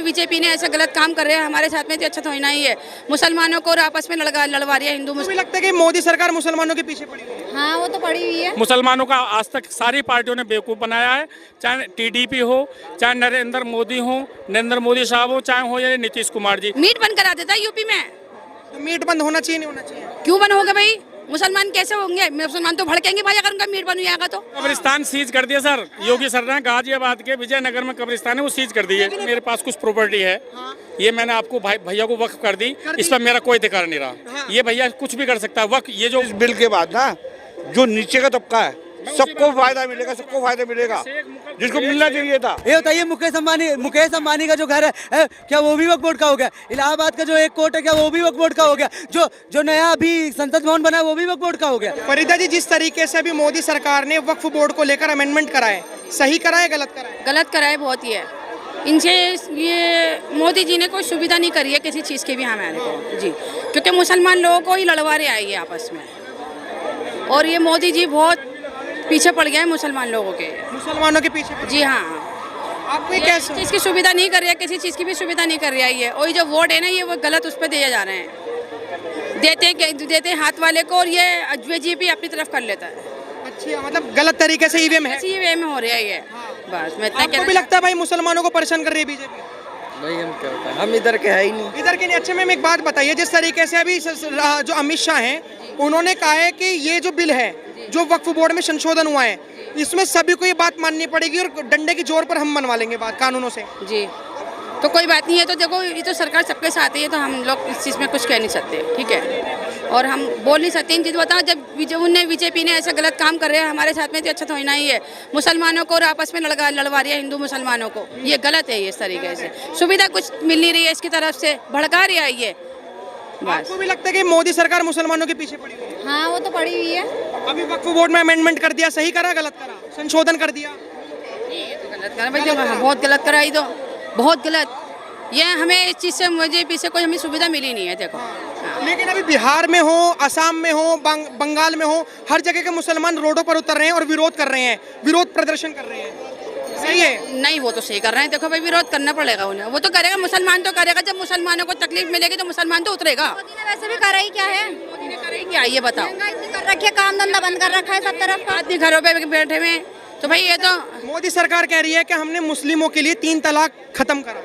BJP ने ऐसा गलत काम कर रहे हैं हमारे साथ में, तो अच्छा तो होना ही है। मुसलमानों को और आपस में लड़वा रही है हिंदू मुझे लगता है कि मोदी सरकार मुसलमानों के पीछे पड़ी हुई है। हाँ वो तो पड़ी हुई है। मुसलमानों का आज तक सारी पार्टियों ने बेवकूफ़ बनाया है, चाहे टीडीपी हो, चाहे नरेंद्र मोदी साहब हो, चाहे हो या नीतीश कुमार जी। मीट बंद करा देता है यूपी में। तो मीट बंद होना चाहिए नहीं होना चाहिए? क्यों बंद होगा भाई? मुसलमान कैसे होंगे? मुसलमान तो भड़केंगे भाई अगर उनका मीट बन जाएगा तो। कब्रिस्तान सीज कर दिया सर, योगी सर ने गाजियाबाद के विजयनगर में कब्रिस्तान है वो सीज कर दिए। मेरे पास कुछ प्रॉपर्टी है, ये मैंने आपको भैया को वक्फ कर दी, इस पर मेरा कोई अधिकार नहीं रहा। ये भैया कुछ भी कर सकता है वक्फ। ये जो इस बिल के बाद ना जो नीचे का तबका है सबको फायदा मिलेगा, सबको फायदा मिलेगा जिसको मिलना चाहिए था। ये बताइए मुकेश अंबानी का जो घर है क्या वो भी वक्फ बोर्ड का हो गया? इलाहाबाद का जो एक कोर्ट है क्या वो भी वक्फ बोर्ड का हो गया? जो नया अभी संसद भवन बना है वो भी वक्फ बोर्ड का हो गया? फरीदा जी, जिस तरीके से अभी मोदी सरकार ने वक्फ बोर्ड को लेकर अमेंडमेंट कराए, सही कराए गलत कराए? गलत कराए बहुत ही है। इनसे ये मोदी जी ने कोई सुविधा नहीं करी है किसी चीज़ की भी हमारे को जी, क्योंकि मुसलमान लोगों को ही लड़वा रहे आएंगे आपस में, और ये मोदी जी बहुत पीछे पड़ गया है मुसलमानों के पीछे। जी हाँ, आपको ये कैसे चीज़ की सुविधा नहीं कर रही है, किसी चीज़ की भी सुविधा नहीं कर रही है ये। और जो वोट है ना ये वो गलत उस पर दिए जा रहे हैं, देते हैं हाथ वाले को और ये बीजेपी अपनी तरफ कर लेता है। अच्छा, मतलब गलत तरीके से ईवीएम है। ईवीएम में हो रहा है ये। बस मैं इतना आपको भी लगता है भाई मुसलमानों को परेशान कर रही है बीजेपी? भाई हम क्या बताएं, हम इधर के है ही नहीं। इधर के नहीं। अच्छा मैम एक बात बताइए, जिस तरीके से अभी जो अमित शाह हैं उन्होंने कहा है कि ये जो बिल है जो वक्फ बोर्ड में संशोधन हुआ है इसमें सभी को ये बात माननी पड़ेगी और डंडे की जोर पर हम मनवा लेंगे बात कानूनों से जी। तो कोई बात नहीं है, तो देखो ये तो सरकार सबके साथ है, तो हम लोग इस चीज़ में कुछ कह नहीं सकते, ठीक है, और हम बोल नहीं सकते इन चीज़। बताओ जब उनने बीजेपी ने ऐसा गलत काम कर रहे हैं हमारे साथ में, तो अच्छा तो होना ही है। मुसलमानों को और आपस में लड़वा रही है हिंदू मुसलमानों को, ये गलत है। ये इस तरीके से सुविधा कुछ मिल नहीं रही है इसकी तरफ से, भड़का रही है ये। आपको भी लगता है कि मोदी सरकार मुसलमानों के पीछे पड़ी हुई है? हाँ वो तो पड़ी हुई है। अभी वक्फ बोर्ड में अमेंडमेंट कर दिया, सही करा गलत करा? संशोधन कर दिया? ये तो गलत करा भाई, बहुत गलत करा, ये तो बहुत गलत। ये हमें इस चीज़ से मुझे पीछे कोई हमें सुविधा मिली नहीं है। देखो लेकिन अभी बिहार में हो, असम में हो, बंगाल में हो, हर जगह के मुसलमान रोडों पर उतर रहे हैं और विरोध कर रहे हैं, विरोध प्रदर्शन कर रहे हैं। सही है? नहीं, वो तो सही कर रहे हैं। देखो भाई विरोध करना पड़ेगा उन्हें, वो तो करेगा, मुसलमान तो करेगा। जब मुसलमानों को तकलीफ मिलेगी तो मुसलमान तो उतरेगा। मोदी ने वैसे भी करा ही क्या है? मोदी ने करेगी क्या ये बताओ? महंगाई कर रखी है, काम धंधा बंद कर रखा है सब तरफ का। आदमी घरों पे बैठे हुए, तो भाई ये तो मोदी सरकार कह रही है कि हमने मुस्लिमों के लिए 3 तलाक खत्म करा,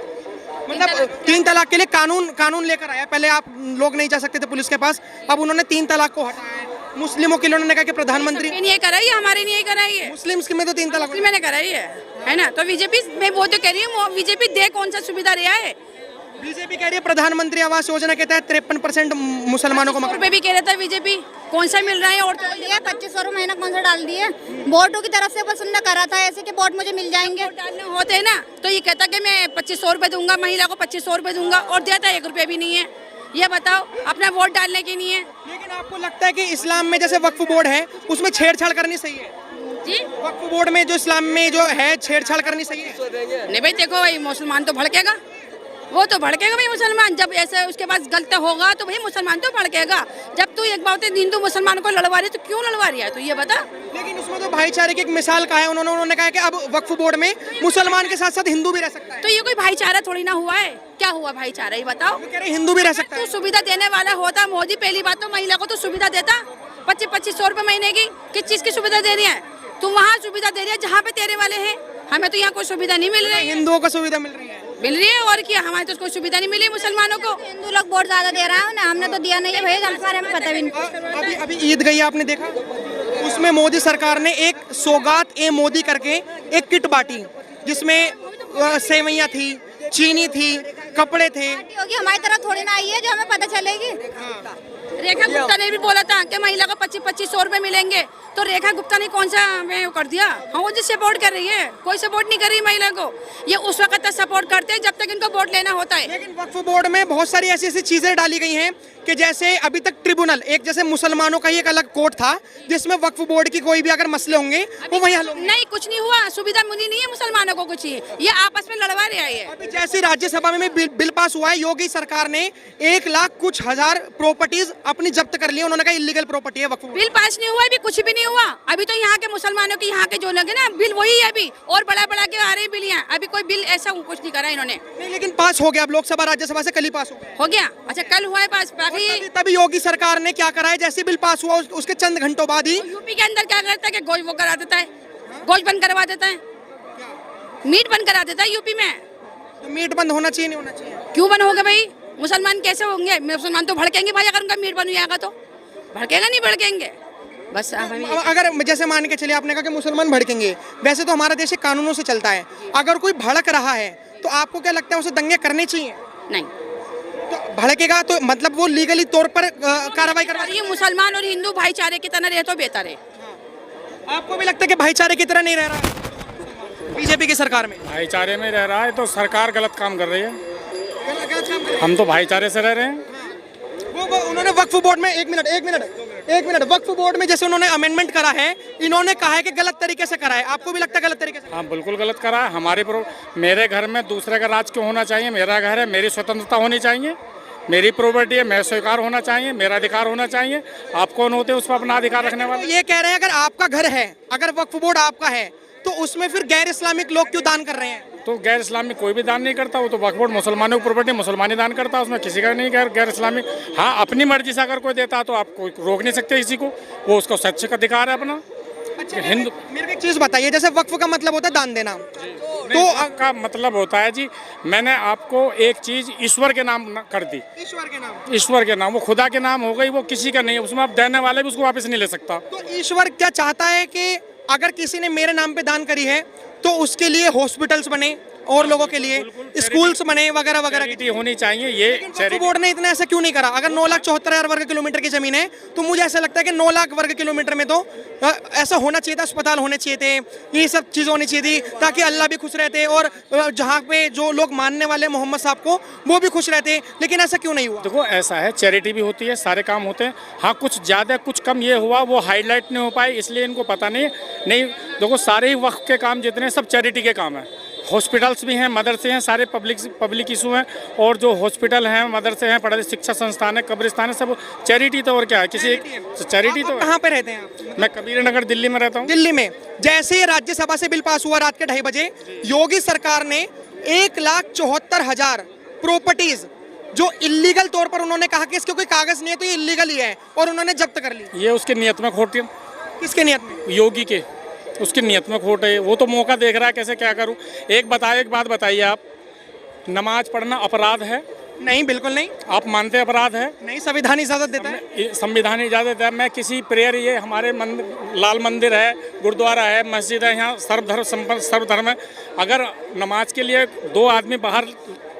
मतलब 3 तलाक के लिए कानून लेकर आया। पहले आप लोग नहीं जा सकते थे पुलिस के पास, अब उन्होंने 3 तलाक को हटाया है। मुस्लिमों के लिए उन्होंने कहा कि प्रधानमंत्री नहीं कराई है, हमारे नहीं कराई है, मुस्लिम्स में तो 3 तलाक मैंने कराई है ना। तो बीजेपी में वो तो कह रही है, बीजेपी दे कौन सा सुविधा रहा है? बीजेपी कह रही है प्रधानमंत्री आवास योजना के तहत 53% मुसलमानों को रुपए भी कह रहा था बीजेपी, कौन सा मिल रहा है? और डाल दिया 2500 महीना कौन सा डाल दिए? बोर्डों की तरफ से बस उन्होंने करा था ऐसे कि बोर्ड मुझे मिल जाएंगे। डालने होते हैं ना, तो ये कहता कि मैं 2500 रुपए दूंगा, महिला को 2500 रुपए दूंगा, और देता 1 रुपये भी नहीं है। ये बताओ, अपना वोट डालने की नहीं है। लेकिन आपको लगता है कि इस्लाम में जैसे वक्फ बोर्ड है उसमें छेड़छाड़ करनी सही है? जी, वक्फ बोर्ड में जो इस्लाम में जो है छेड़छाड़ करनी सही है? नहीं भाई, देखो भाई मुसलमान तो भड़केगा, वो तो भड़केगा भाई मुसलमान। जब ऐसे उसके पास गलत होगा तो भाई मुसलमान तो भड़केगा। जब तू एक बात हिंदू मुसलमान को लड़वा रही है तो क्यों लड़वा रही है, तो ये बता। लेकिन उसमें तो भाईचारे की एक मिसाल कहा है उन्होंने कहा कि अब वक्फ बोर्ड में मुसलमान के साथ साथ हिंदू भी रह सकता है। तो ये कोई भाईचारा थोड़ी ना हुआ है, क्या हुआ भाईचारा ये बताओ? कह रहे हिंदू भी रह सकता है। तो सुविधा देने वाला होता मोदी, पहली बात तो महिला को तो सुविधा देता 2500 रुपए महीने की। किस चीज की सुविधा दे रही है तू? वहाँ सुविधा दे रही है जहाँ पे तेरे वाले हैं, हमें तो यहाँ कोई सुविधा नहीं मिल रही है। हिंदुओं को सुविधा मिल रही है और क्या, हमारे तो कोई सुविधा नहीं मिली मुसलमानों को। हिंदू लोग वोट ज्यादा दे रहा है ना, हमने तो दिया नहीं है भैया, हमारे हमें पता भी नहीं। अभी ईद गई आपने देखा, उसमें मोदी सरकार ने एक सौगात ए मोदी करके एक किट बांटी जिसमें सेवैयां थी, चीनी थी, कपड़े थे। होगी हमारी तरह थोड़ी ना आई है जो हमें पता चलेगी। रेखा गुप्ता ने भी बोला था कि महिला को 2500 रुपए मिलेंगे, तो रेखा गुप्ता ने कौन सा हमें कर दिया? हाँ, वो जो सपोर्ट कर रही है, कोई सपोर्ट नहीं कर रही महिला को। ये उस वक्त तक सपोर्ट करते हैं जब तक इनको वोट लेना होता है। लेकिन वक्फ बोर्ड में बहुत सारी ऐसी चीजें डाली गई हैं कि जैसे अभी तक ट्रिब्यूनल, एक जैसे मुसलमानों का ही एक अलग कोर्ट था जिसमें वक्फ बोर्ड की कोई भी अगर मसले होंगे वो वहीं हल होंगे। नहीं, कुछ नहीं हुआ, सुविधा मिली नहीं है मुसलमानों को कुछ ही, ये आपस में लड़वा रहे हैं। अभी जैसे राज्यसभा में बिल पास हुआ है, योगी सरकार ने 1,00,000 कुछ प्रॉपर्टीज अपनी जब्त कर ली, उन्होंने कहा इलीगल प्रॉपर्टी है वक्फ बोर्ड। बिल पास नहीं हुआ, अभी कुछ भी नहीं हुआ। अभी तो यहाँ के मुसलमानों की, यहाँ के जो लोग हैं ना, बिल वही है अभी, और बड़ा के आ रहे हैं बिल यहाँ। अभी कोई बिल ऐसा कुछ नहीं करा इन्होंने। नहीं, लेकिन पास हो गया, अब लोकसभा राज्यसभा से कल ही पास हो गया। अच्छा कल हुआ है पास, बाकी तभी योगी सरकार ने क्या करा है, जैसे बिल पास हुआ उसके चंद घंटों बाद ही यूपी के अंदर क्या करता है कि गोश्त वो करा देता है, गोश्त बंद करवा देता है, मीट बंद करा देता है यूपी में। तो मीट बंद होना चाहिए, नहीं होना चाहिए? क्यों बंद होगा भाई? मुसलमान कैसे होंगे? मुसलमान तो भड़केंगे भाई, अगर उनका मीट बन जाएगा तो भड़केगा नहीं, भड़केंगे बस। अगर जैसे मान के चलिए, आपने कहा कि मुसलमान भड़केंगे, वैसे तो हमारा देश कानूनों से चलता है, अगर कोई भड़क रहा है तो आपको क्या लगता है उसे दंगे करने चाहिए? नहीं, तो भड़केगा तो मतलब वो लीगली तौर पर कार्रवाई करवा। ये मुसलमान और हिंदू भाईचारे की तरह रहे तो बेहतर है। आपको भी लगता है कि भाईचारे की तरह नहीं रह रहा बीजेपी की सरकार में? भाईचारे में रह रहा है तो सरकार गलत काम कर रही है। हम तो भाईचारे से रह रहे हैं। वो उन्होंने वक्फ बोर्ड में एक मिनट वक्फ बोर्ड में जैसे उन्होंने अमेंडमेंट करा है, इन्होंने कहा है कि गलत तरीके से करा है। आपको भी लगता है गलत तरीके से? हाँ बिल्कुल गलत करा है। मेरे घर में दूसरे का राज क्यों होना चाहिए? मेरा घर है, मेरी स्वतंत्रता होनी चाहिए, मेरी प्रॉपर्टी है, मैं स्वीकार होना चाहिए, मेरा अधिकार होना चाहिए। आप कौन होते हैं उस पर अपना अधिकार रखने वाले? ये कह रहे हैं अगर आपका घर है, अगर वक्फ बोर्ड आपका है, तो उसमें फिर गैर इस्लामिक लोग क्यों दान कर रहे हैं? तो गैर इस्लामिक कोई भी दान नहीं करता, वो तो वक्फ बोर्ड मुसलमानों की प्रॉपर्टी मुसलमान ही दान करता है, उसमें किसी का नहीं गैर इस्लामिक। हाँ, अपनी मर्जी से अगर कोई देता तो आप कोई रोक नहीं सकते किसी को, वो उसका स्वैच्छिक अधिकार है अपना। अच्छा, हिंदू मेरे को एक चीज बताइए, जैसे वक्फ का मतलब होता है दान देना, तो का मतलब होता है जी, मैंने आपको एक चीज ईश्वर के नाम कर दी, ईश्वर के नाम, वो खुदा के नाम हो गई, वो किसी का नहीं है, उसमें आप देने वाले भी उसको वापस नहीं ले सकता। तो ईश्वर क्या चाहता है कि अगर किसी ने मेरे नाम पे दान करी है तो उसके लिए हॉस्पिटल्स बने और लोगों के लिए स्कूल्स बने वगैरह वगैरह चैरिटी होनी चाहिए। ये वक्फ बोर्ड ने इतना ऐसा क्यों नहीं करा? अगर 9,74,000 वर्ग किलोमीटर की जमीन है तो मुझे ऐसा लगता है कि 9 लाख वर्ग किलोमीटर में तो ऐसा होना चाहिए था, अस्पताल होने चाहिए थे, ये सब चीज़ होनी चाहिए थी, ताकि अल्लाह भी खुश रहते और जहाँ पे जो लोग मानने वाले मोहम्मद साहब को वो भी खुश रहते। लेकिन ऐसा क्यों नहीं हुआ? देखो ऐसा है, चैरिटी भी होती है, सारे काम होते हैं। हाँ, कुछ ज़्यादा कुछ कम ये हुआ, वो हाईलाइट नहीं हो पाए, इसलिए इनको पता नहीं। देखो सारे ही वक्त के काम जितने सब चैरिटी के काम है। हॉस्पिटल्स भी हैं, मदरसे हैं, सारे पब्लिक इशू हैं, और जो हॉस्पिटल हैं, मदरसे हैं, पढ़ाई शिक्षा संस्थान है, कब्रिस्तान है, सब चैरिटी। तो और क्या है, किसी चैरिटी तो। कहाँ पे रहते हैं आप? मैं कबीर नगर दिल्ली में रहता हूँ। दिल्ली में जैसे ही राज्यसभा से बिल पास हुआ रात के 2:30 बजे, योगी सरकार ने 1,74,000 प्रॉपर्टीज जो इलीगल तौर पर, उन्होंने कहा कि इसके कोई कागज नहीं है तो ये इलीगल ही है, और उन्होंने जब्त कर ली। ये उसकी नियत में खोट है। किसके नियत में? योगी के, उसकी नियत में खोट है। वो तो मौका देख रहा है कैसे क्या करूं। एक बात बताइए, आप नमाज पढ़ना अपराध है? नहीं, बिल्कुल नहीं। आप मानते हैं अपराध है? नहीं, संविधान इजाजत देता है। संविधान इजाजत देता है। मैं किसी प्रेयर, ये हमारे लाल मंदिर है, गुरुद्वारा है, मस्जिद है, यहाँ सर्वधर्म है। अगर नमाज के लिए 2 आदमी बाहर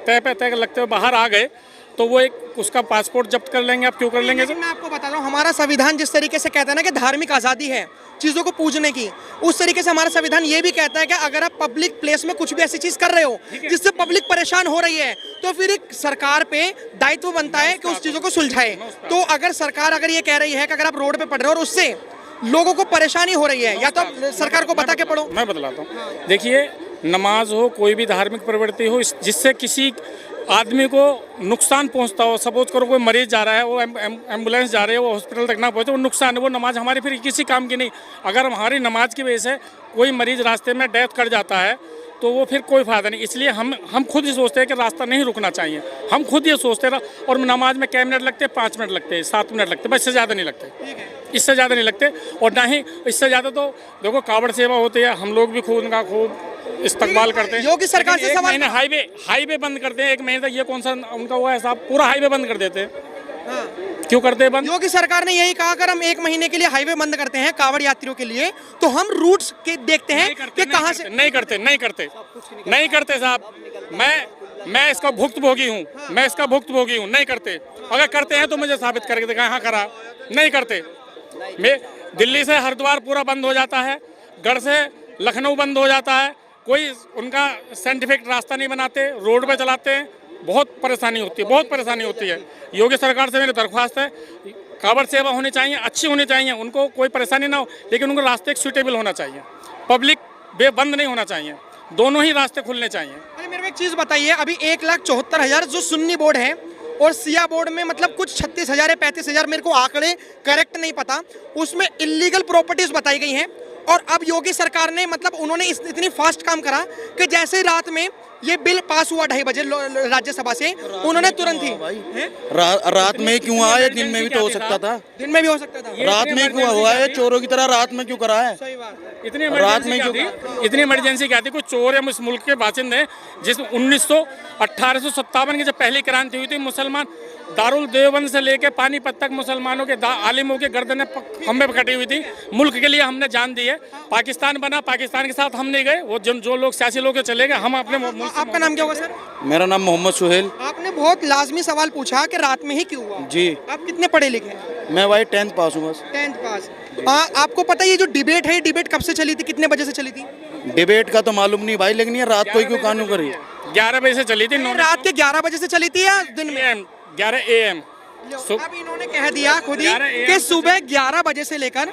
तय लगते हुए बाहर आ गए तो वो एक उसका पासपोर्ट जब्त कर लेंगे। आप क्यों कर लेंगे? मैं आपको बता रहा हूँ, हमारा संविधान जिस तरीके से कहता है ना कि धार्मिक आज़ादी है चीज़ों को पूजने की, उस तरीके से हमारा संविधान ये भी कहता है कि अगर आप पब्लिक प्लेस में कुछ भी ऐसी चीज़ कर रहे हो जिससे पब्लिक परेशान हो रही है, तो फिर एक सरकार पे दायित्व बनता है कि उस चीज़ों को सुलझाए। तो अगर सरकार अगर ये कह रही है कि अगर आप रोड पे पढ़ रहे हो और उससे लोगों को परेशानी हो रही है, या तो आप सरकार को बता के पढ़ो। मैं बतलाता हूँ। देखिए, नमाज हो, कोई भी धार्मिक प्रवृत्ति हो, जिससे किसी आदमी को नुकसान पहुंचता हो, सपोज करो कोई मरीज जा रहा है, वो एम्बुलेंस जा रही है, वो हॉस्पिटल तक ना पहुंचे, वो नुकसान है, वो नमाज हमारी फिर किसी काम की नहीं। अगर हमारी नमाज की वजह से कोई मरीज रास्ते में डेथ कर जाता है तो वो फिर कोई फायदा नहीं। इसलिए हम खुद ही सोचते हैं कि रास्ता नहीं रुकना चाहिए। हम खुद ये सोचते हैं। और नमाज में क्या मिनट लगते हैं? 5 मिनट लगते हैं, 7 मिनट लगते हैं, बस इससे ज़्यादा नहीं लगते, इससे ज़्यादा नहीं लगते। और ना ही इससे ज़्यादा तो देखो कावड़ सेवा होती है, हम लोग भी खूब उनका खूब इस्तकबाल करते हैं। योगी सरकार से सवाल, महीने हाईवे बंद करते हैं, 1 महीने तक। ये कौन सा उनका हुआ है साहब? पूरा हाईवे बंद कर देते हैं। क्यों करते हैं बंद? योगी सरकार ने यही कहा, अगर हम 1 महीने के लिए हाईवे बंद करते हैं कांवड़ यात्रियों के लिए, तो हम रूट्स के देखते हैं कि कहां से। नहीं करते साहब। मैं इसका भुक्तभोगी हूँ, मैं इसका भुक्तभोगी हूँ। नहीं करते। अगर करते हैं तो मुझे साबित करके दिखाएं, हाँ करा। नहीं करते। मैं दिल्ली से हरिद्वार पूरा बंद हो जाता है, गढ़ से लखनऊ बंद हो जाता है, कोई उनका साइंटिफिक रास्ता नहीं बनाते, रोड पे चलाते हैं। बहुत परेशानी होती है, बहुत परेशानी होती है। योगी सरकार से मेरी दरख्वास्त है, कांवड़ सेवा होनी चाहिए, अच्छी होनी चाहिए, उनको कोई परेशानी ना हो, लेकिन उनको रास्ते सूटेबल होना चाहिए। पब्लिक बंद नहीं होना चाहिए, दोनों ही रास्ते खुलने चाहिए। अरे मेरे को एक चीज़ बताइए, अभी 1,74,000 जो सुन्नी बोर्ड है और सिया बोर्ड में मतलब कुछ 36,000 या 35,000, मेरे को आंकड़े करेक्ट नहीं पता, उसमें इलीगल प्रॉपर्टीज बताई गई हैं। और अब योगी सरकार ने मतलब उन्होंने इतनी फास्ट काम करा कि जैसे रात में ये बिल पास हुआ 2:30 बजे राज्यसभा से, उन्होंने तुरंत ही रात में क्यों आया? ये दिन में भी तो हो सकता था। दिन में भी हो सकता था। रात में क्यों हुआ है? चोरों की तरह रात में क्यों करा है? सही बात। इतनी रात में इमरजेंसी क्या थी? इतनी इमरजेंसी क्या थी? कोई चोर या इस मुल्क के बासिंदे हैं जिसमें 1857 की जब पहली क्रांति हुई थी, मुसलमान दारुल देवबंद से लेके पानीपत तक मुसलमानों के आलिमों के गर्दनें खंबे पर कटी हुई थी। मुल्क के लिए हमने जान दी है। पाकिस्तान बना, पाकिस्तान के साथ हम नहीं गए, वो जो लोग सियासी लोग चले गए, हम अपने मुल्क। आपका नाम क्या होगा सर? मेरा नाम मोहम्मद सुहेल। आपने बहुत लाजमी सवाल पूछा कि रात में ही क्यों हुआ। जी। आप कितने पढ़े लिखे हैं? मैं भाई 10th पास हूँ बस। 10th पास। आपको पता है ये जो डिबेट है, ये डिबेट कब से चली थी, कितने बजे से चली थी? डिबेट का तो मालूम नहीं भाई, लेकिन ये रात को ही क्यों कानून करी? 11 बजे से चली थी। रात के 11 बजे से चली थी या दिन में? 11 AM। अब इन्होंने कह दिया खुद ही कि सुबह 11 बजे से लेकर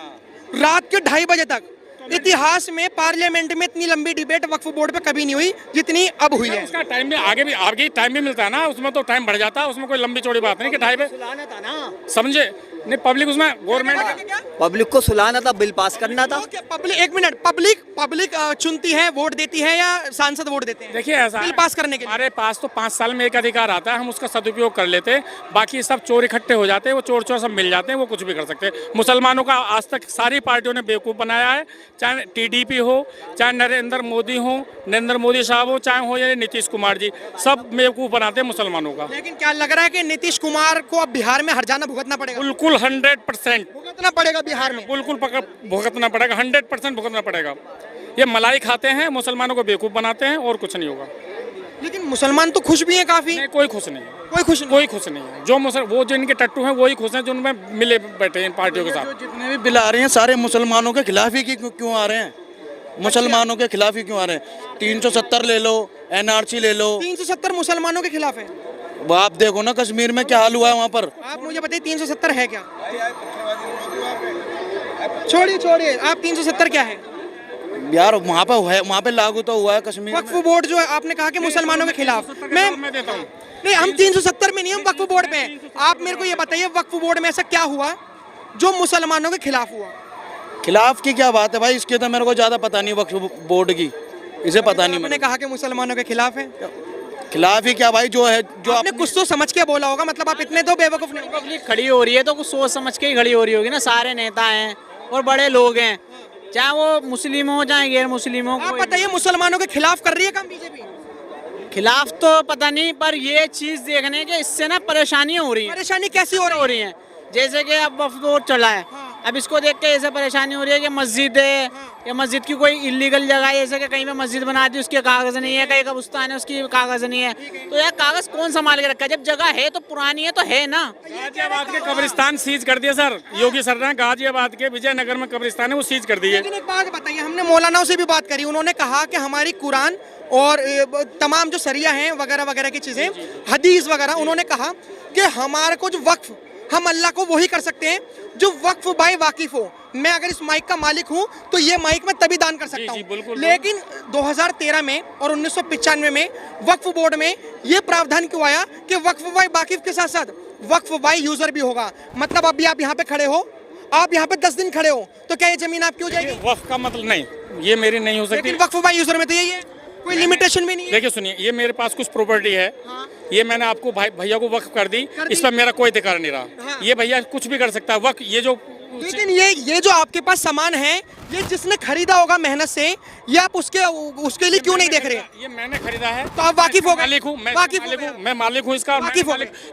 रात के 2:30 बजे तक इतिहास में पार्लियामेंट में इतनी लंबी डिबेट वक्फ बोर्ड पे कभी नहीं हुई जितनी अब हुई है। उसका टाइम भी आगे टाइम भी मिलता है ना, उसमें तो टाइम बढ़ जाता है, उसमें कोई लंबी चौड़ी बात नहीं कि 2:30 समझे नहीं। पब्लिक उसमें गवर्नमेंट पब्लिक को सुलाना था, बिल पास करना था। पब्लिक एक मिनट, पब्लिक चुनती है, वोट देती है या सांसद वोट देते हैं? देखिए ऐसा बिल पास करने के लिए हमारे पास तो 5 साल में एक अधिकार आता है, हम उसका सदुपयोग कर लेते हैं। बाकी सब चोर इकट्ठे हो जाते हैं, वो चोर सब मिल जाते हैं, वो कुछ भी कर सकते हैं। मुसलमानों का आज तक सारी पार्टियों ने बेवकूफ़ बनाया है, चाहे TDP हो, चाहे नरेंद्र मोदी हो, नरेंद्र मोदी साहब हो, चाहे हो या नीतीश कुमार जी, सब बेवकूफ़ बनाते हैं मुसलमानों का। लेकिन क्या लग रहा है कि नीतीश कुमार को अब बिहार में हर्जाना भुगतना पड़ेगा? बिल्कुल 100% भुगतना पड़ेगा बिहार में, बिल्कुल भुगतना पड़ेगा, 100% भुगतना पड़ेगा। ये मलाई खाते हैं, मुसलमानों को बेवकूफ़ बनाते हैं और कुछ नहीं होगा। लेकिन मुसलमान तो खुश भी हैं काफी। नहीं, कोई खुश नहीं है, कोई खुश नहीं। कोई खुश नहीं है। वो जो इनके टट्टू हैं वही खुश हैं, जो उनमें मिले बैठे हैं इन पार्टियों के साथ। जितने भी बिल आ रहे हैं सारे मुसलमानों के खिलाफ ही क्यों आ रहे हैं? मुसलमानों के खिलाफ ही क्यों आ रहे हैं? 370 ले लो, NRC ले लो। 370 मुसलमानों के खिलाफ है। आप देखो ना कश्मीर में क्या हाल हुआ है वहाँ पर। आप मुझे बताइए 370 है क्या? छोड़िए, आप 370 क्या है यार? वहाँ पे लागू तो हुआ है कश्मीर वक्फ बोर्ड जो है, आपने कहा कि मुसलमानों के खिलाफ। मैं देता हूँ। नहीं, हम 370 में नहीं, हम वक्फ बोर्ड पे हैं। आप मेरे को ये बताइए वक्फ बोर्ड में ऐसा क्या हुआ जो मुसलमानों के खिलाफ हुआ? खिलाफ की क्या बात है भाई? इसके तो मेरे को ज्यादा पता नहीं वक्फ बोर्ड की, इसे पता नहीं। मैंने कहा कि मुसलमानों के खिलाफ है। खिलाफ ही क्या भाई? जो है जो आपने कुछ तो समझ के बोला होगा, मतलब आप इतने तो बेवकूफ नहीं। पब्लिक खड़ी हो रही है तो कुछ सोच समझ के ही खड़ी हो रही होगी ना। सारे नेता हैं और बड़े लोग हैं, चाहे वो मुस्लिम हो चाहे गैर मुस्लिम हो। आप बताइए मुसलमानों के खिलाफ कर रही है काम बीजेपी? खिलाफ तो पता नहीं, पर ये चीज देखने के इससे ना परेशानियां हो रही हैं। परेशानी कैसी हो रही हैं? जैसे कि अब वक्फ बोर्ड चला है, अब इसको देख के ऐसे परेशानी हो रही है कि मस्जिद है या मस्जिद की कोई इलीगल जगह है, जैसे कि कहीं पे मस्जिद बना दी उसके कागज नहीं है, कहीं कब्रिस्तान है उसकी कागज नहीं है, तो यार कागज कौन संभाल के रखा है? जब जगह है तो पुरानी है तो है ना। गाजियाबाद के कब्रिस्तान सीज कर दिए सर, योगी सर ने। गाजियाबाद के विजयनगर में कब्रिस्तान है, वो सीज कर दिए। लेकिन एक बात बताइए, हमने मौलानाओं से भी बात करी, उन्होंने कहा कि हमारी कुरान और तमाम जो सरिया हैं वगैरह वगैरह की चीजें, हदीस वगैरह, उन्होंने कहा कि हमारे को जो वक्फ, हम अल्लाह को वही कर सकते हैं जो वक्फ बाय वाकिफ हो। मैं अगर इस माइक का मालिक हूं तो ये माइक मैं तभी दान कर सकता हूं। लेकिन 2013 में और 1995 में वक्फ बोर्ड में ये प्रावधान क्यों आया कि वक्फ बाय वाकिफ के साथ साथ वक्फ बाय यूजर भी होगा? मतलब अभी आप यहाँ पे खड़े हो, आप यहाँ पे 10 दिन खड़े हो, तो क्या ये जमीन आपकी हो जाएगी? वक्फ का मतलब नहीं, ये मेरी नहीं हो सकती। लेकिन वक्फ बाय यूजर में तो यही है, कोई लिमिटेशन भी नहीं है। देखिए सुनिए, ये मेरे पास कुछ प्रॉपर्टी है, ये मैंने आपको भैया को वक्फ कर दी, इस पर मेरा कोई अधिकार नहीं रहा। ये भैया कुछ भी कर सकता है वक्फ, ये जो। लेकिन ये जो आपके पास सामान है, ये जिसने खरीदा होगा मेहनत से, ये आप उसके लिए क्यों नहीं देख रहे? ये मैंने खरीदा है तो आप वाकिफ हो गए? मालिक हूँ मैं मालिक हूँ इसका।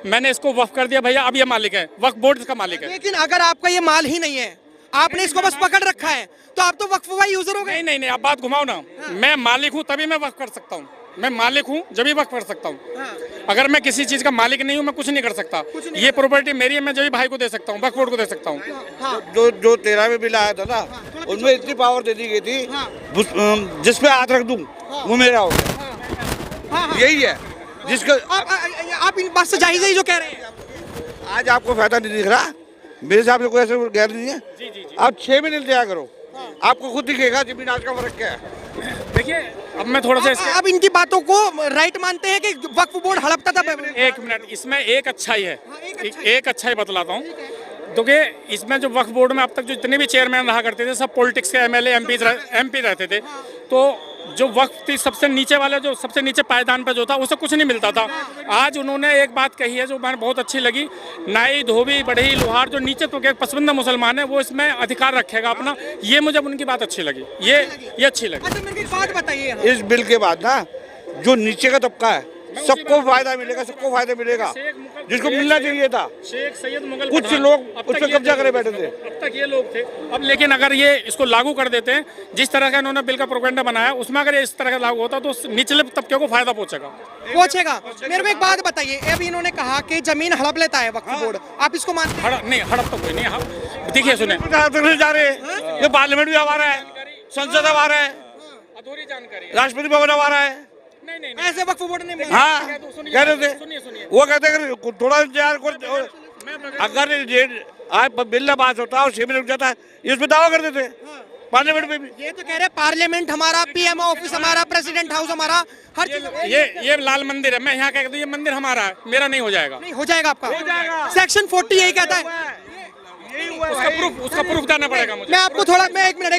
मैंने इसको वक्फ कर दिया भैया, अब ये मालिक है, वक्फ बोर्ड का मालिक है। लेकिन अगर आपका ये माल ही नहीं है, आपने इसको बस पकड़ रखा है, तो आप तो वक्फ बाय यूजर हो गए। नहीं, आप बात घुमाओ ना। मैं मालिक हूँ तभी मैं वक्फ कर सकता हूँ, मैं मालिक हूँ जब भी वक्फ कर सकता हूँ। अगर मैं किसी चीज का मालिक नहीं हूँ, मैं कुछ नहीं कर सकता। ये प्रॉपर्टी मेरी है, मैं जब भी भाई को दे सकता हूँ, वक्फ बोर्ड को दे सकता हूँ। जो 13 में बिल आया था ना, उनमें इतनी पावर दे दी गई थी, जिसपे हाथ रख दूं वो मेरा हो गया। यही है जिसका आप इन बात से जाहिर है जो कह रहे हैं। आज आपको फायदा नहीं दिख रहा, मेरे हिसाब से कोई ऐसे गैर नहीं है। आप 6 महीने दिया करो, आपको खुद दिखेगा जमीन आज का फर्क क्या है। देखिए अब मैं थोड़ा सा अब इनकी बातों को राइट मानते हैं कि वक्फ बोर्ड हड़पता था? एक मिनट, इसमें एक अच्छाई है, एक अच्छाई बतलाता हूँ। क्योंकि इसमें जो वक्फ बोर्ड में अब तक जो जितने भी चेयरमैन रहा करते थे सब पॉलिटिक्स के एमएलए एमपी रहते थे। तो जो वक्फ थी सबसे नीचे वाला, जो सबसे नीचे पायदान पर जो था उसे कुछ नहीं मिलता था। आज उन्होंने एक बात कही है जो मैंने बहुत अच्छी लगी, नाई धोबी बढ़ई लोहार जो नीचे तो के पसंदीदा मुसलमान है वो इसमें अधिकार रखेगा अपना। ये मुझे उनकी बात अच्छी लगी, ये अच्छी लगी। अच्छा मेरे को एक बात बताइए, इस बिल के बाद ना जो नीचे का तबका है सबको फायदा मिलेगा, सबको फायदा मिलेगा जिसको मिलना चाहिए था। शेख सैयद मुगल कुछ लोग उस पर कब्जा करे बैठे थे, अब तक ये लोग थे। अब लेकिन अगर ये इसको लागू कर देते हैं, जिस तरह का इन्होंने बिल का प्रोपेगेंडा बनाया उसमें अगर इस तरह का लागू होता तो निचले तबके को फायदा पहुंचेगा। मेरे को एक बात बताइए, अभी इन्होंने कहा कि जमीन हड़प लेता है वक्फ बोर्ड, आप इसको मानते हैं? नहीं, हड़प तो कोई नहीं। हम देखिए सुने, जा रहे हैं, ये पार्लियामेंट भी हमारा है, संसद हमारा है, अधूरी जानकारी, राष्ट्रपति भवन हमारा है। नहीं ऐसे वक्फ बोर्ड ने हाँ कह रहे थे, वो कहते हैं थोड़ा इंतजार अगर आज बिल ना पास होता और 6 महीने रुक जाता है, इस पे दावा कर देते पार्लियामेंट में भी। ये तो कह रहे पार्लियामेंट हमारा, पीएम ऑफिस हमारा, प्रेसिडेंट हाउस हमारा, हर चीज। ये लाल मंदिर है, मैं यहाँ कह दूं ये मंदिर हमारा है, मेरा नहीं हो जाएगा। नहीं हो जाएगा आपका, सेक्शन 40 यही कहता है। उसका प्रूफ देना पड़ेगा मुझे। मैं आपको थोड़ा, मैं एक मिनट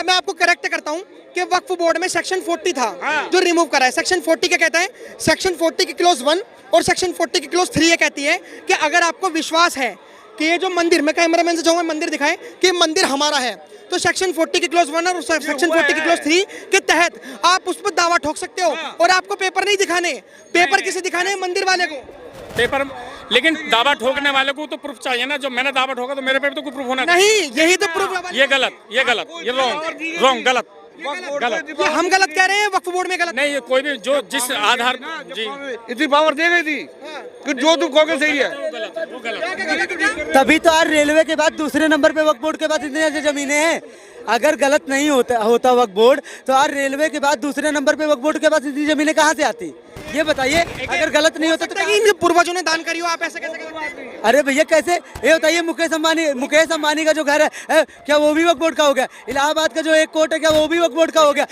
मैं आपको करेक्ट करता हूँ कि वक्फ बोर्ड में सेक्शन 40 था जो रिमूव करा है। सेक्शन 40 क्या कहता है? सेक्शन 40 की क्लोज 1 और सेक्शन 40 की क्लोज 3 ये कहती है कि अगर आपको विश्वास है कि ये जो मंदिर, मैं कैमरामैन से चाहूंगा मंदिर दिखाएं कि मंदिर हमारा है, तो सेक्शन 40 की क्लोज 1 और सेक्शन 40 की क्लोज 3 के तहत आप उस पर दावा ठोक सकते हो। और आपको पेपर नहीं दिखाने, पेपर किसे दिखाने हैं? मंदिर वाले को पेपर। लेकिन दावा ठोकने वाले को तो प्रूफ चाहिए ना, जो मैंने दावा ठोका तो मेरे पे भी तो कोई प्रूफ होना नहीं, यही तो प्रूफ। ये गलत, ये रॉन्ग, गलत। ये हम गलत कह रहे हैं, वक्फ बोर्ड में गलत नहीं। ये कोई भी जो जिस आधार जी इतनी पावर दे गई थी कि जो तुम कहोगे सही है। वो गलत। तभी तो आज रेलवे के बाद दूसरे नंबर पे वक्फ बोर्ड के पास इतनी ऐसी जमीनें हैं। अगर गलत नहीं होता वक्फ बोर्ड, तो आज रेलवे के बाद दूसरे नंबर पे वक्फ बोर्ड के पास इतनी जमीनें कहाँ से आती? ये बताइए, अगर गलत नहीं होता तो इनके पूर्वजों ने दान करी हो, आप ऐसे कैसे कहते हैं? अरे भैया कैसे, ये बताइए मुकेश अंबानी का जो घर है क्या वो भी वक्फ बोर्ड का हो गया? इलाहाबाद का जो एक कोर्ट है क्या वो भी वक्फ बोर्ड का हो गया?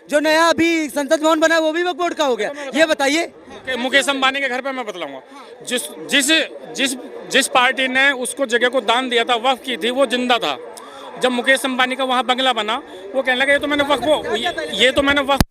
जो नया अभी संसद भवन बना है वो भी वक्फ बोर्ड का हो गया? ये बताइए। मुकेश अंबानी के घर पे मैं बतलाऊंगा, जिस पार्टी ने उसको जगह को दान दिया था, वक्फ की थी, वो जिंदा था। जब मुकेश अंबानी का वहाँ बंगला बना, वो कहने लगा ये तो मैंने वक्फ